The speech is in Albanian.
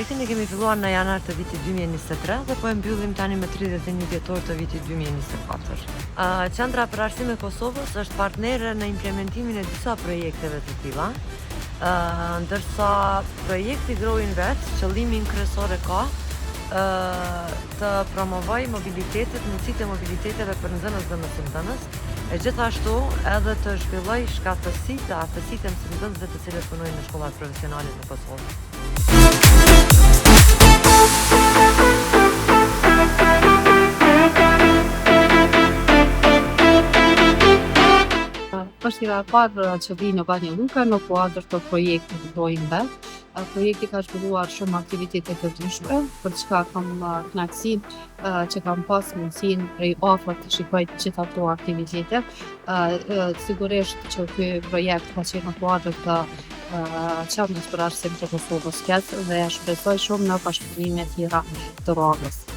Projektin e kemi filluar në janar të vitit 2023 dhe po e mbyllim tani me 31 dhjetor të vitit 2024. Qendra për Arsim e Kosovës është partnere në implementimin e disa projekteve të tilla, ndërsa projekti Grow Invest qëllimin kryesor e ka të promovoj mobilitetet, mundësitë e mobiliteteve për nxënës dhe mësimdhënës, e gjithashtu edhe të zhvilloj shkatësitë, aftësitë e mësimdhënësve të cilët punojnë në shkollat profesionale në Kosovë. Është hera e parë që vi në Banja Luka në kuadër të projektit Grow Invest. Projekti ka zhvilluar shumë aktivitete të ndryshme, për çka kam kënaqësinë që kam pas mundësinë prej afër të shikoj të gjitha ato aktivitete. Sigurisht që ky projekt ka qenë në kuadër të Qendrës për Arsim të Kosovës dhe shpresoj shumë në bashkëpunime tjera të radhës.